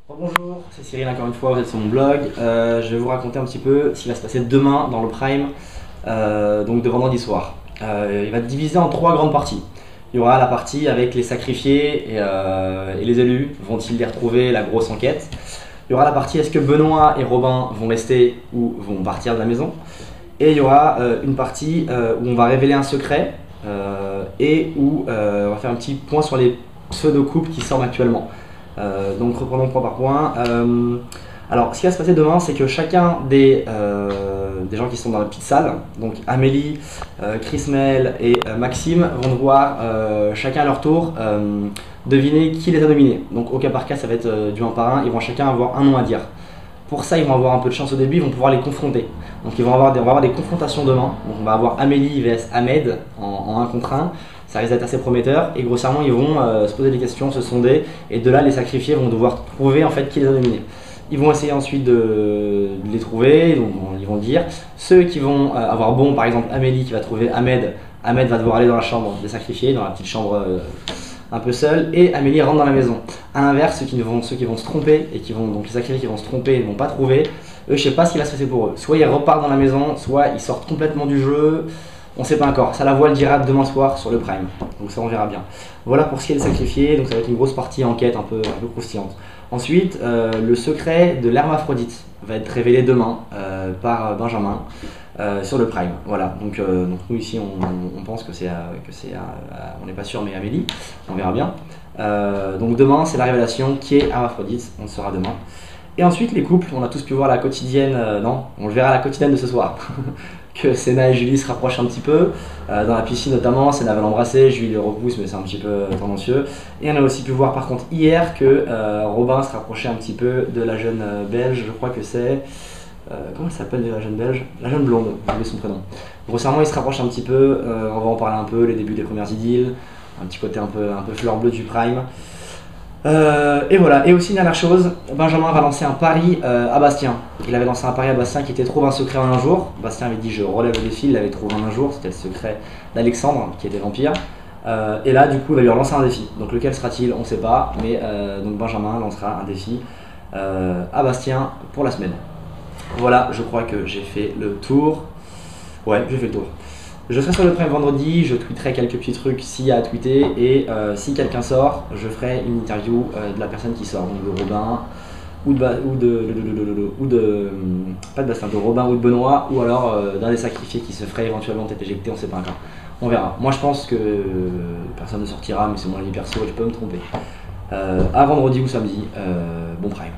Bonjour, c'est Cyril encore une fois, vous êtes sur mon blog. Je vais vous raconter un petit peu ce qui va se passer demain dans le Prime, donc de vendredi soir. Il va être divisé en trois grandes parties. Il y aura la partie avec les sacrifiés et les élus, vont-ils les retrouver, la grosse enquête. Il y aura la partie est-ce que Benoît et Robin vont rester ou vont partir de la maison. Et il y aura une partie où on va révéler un secret et où on va faire un petit point sur les pseudo-couples qui sortent actuellement. Donc reprenons point par point. Alors ce qui va se passer demain, c'est que chacun des gens qui sont dans la petite salle, donc Amélie, Chris Mel et Maxime, vont devoir chacun à leur tour deviner qui les a dominés. Donc au cas par cas, ça va être du 1 par 1, ils vont chacun avoir un nom à dire. Pour ça, ils vont avoir un peu de chance au début, ils vont pouvoir les confronter. Donc on va avoir des confrontations demain. Donc on va avoir Amélie vs Ahmed en 1 contre 1. Ça risque d'être assez prometteur et grossièrement ils vont se poser des questions, se sonder et de là les sacrifiés vont devoir trouver en fait qui les a dominés. Ils vont essayer ensuite de les trouver, donc ils vont dire. Ceux qui vont avoir bon, par exemple Amélie qui va trouver Ahmed, Ahmed va devoir aller dans la chambre des sacrifiés, dans la petite chambre un peu seule, et Amélie rentre dans la maison. A l'inverse, ceux qui vont se tromper et donc les sacrifiés qui vont se tromper et ne vont pas trouver, eux je sais pas ce qui va se passer pour eux. Soit ils repartent dans la maison, soit ils sortent complètement du jeu. On ne sait pas encore, ça la voile dira demain soir sur le Prime, donc ça on verra bien. Voilà pour ce qui est des sacrifiés, donc ça va être une grosse partie enquête un peu croustillante. Ensuite, le secret de l'hermaphrodite va être révélé demain par Benjamin sur le Prime. Voilà, donc nous ici on pense que on n'est pas sûr mais Amélie, on verra bien. Donc demain c'est la révélation qui est hermaphrodite, on le saura demain. Et ensuite les couples, on a tous pu voir la quotidienne, non, on le verra à la quotidienne de ce soir. Que Senna et Julie se rapprochent un petit peu, dans la piscine notamment, Senna va l'embrasser, Julie le repousse mais c'est un petit peu tendancieux. Et on a aussi pu voir par contre hier que Robin se rapprochait un petit peu de la jeune belge, je crois que c'est... comment elle s'appelle la jeune belge? La jeune blonde, j'ai oublié son prénom. Grossièrement il se rapproche un petit peu, on va en parler un peu, les débuts des premières idylles, un petit côté un peu fleur bleue du Prime. Et voilà, et aussi une dernière chose, Benjamin va lancer un pari à Bastien. Il avait lancé un pari à Bastien qui était trouve un secret en un jour. Bastien avait dit je relève le défi, il l'avait trouvé en un jour, c'était le secret d'Alexandre qui était vampire. Et là du coup il va lui relancer un défi. Donc lequel sera-t-il? On ne sait pas, mais donc Benjamin lancera un défi à Bastien pour la semaine. Voilà, je crois que j'ai fait le tour. Ouais, j'ai fait le tour. Je serai sur le Prime vendredi, je tweeterai quelques petits trucs s'il y a à tweeter et si quelqu'un sort, je ferai une interview de la personne qui sort, donc de Robin pas de Bastien, de Robin ou de Benoît ou alors d'un des sacrifiés qui se ferait éventuellement peut-être éjecter, on sait pas encore. On verra. Moi je pense que personne ne sortira mais c'est mon avis perso et je peux me tromper. À vendredi ou samedi, bon Prime.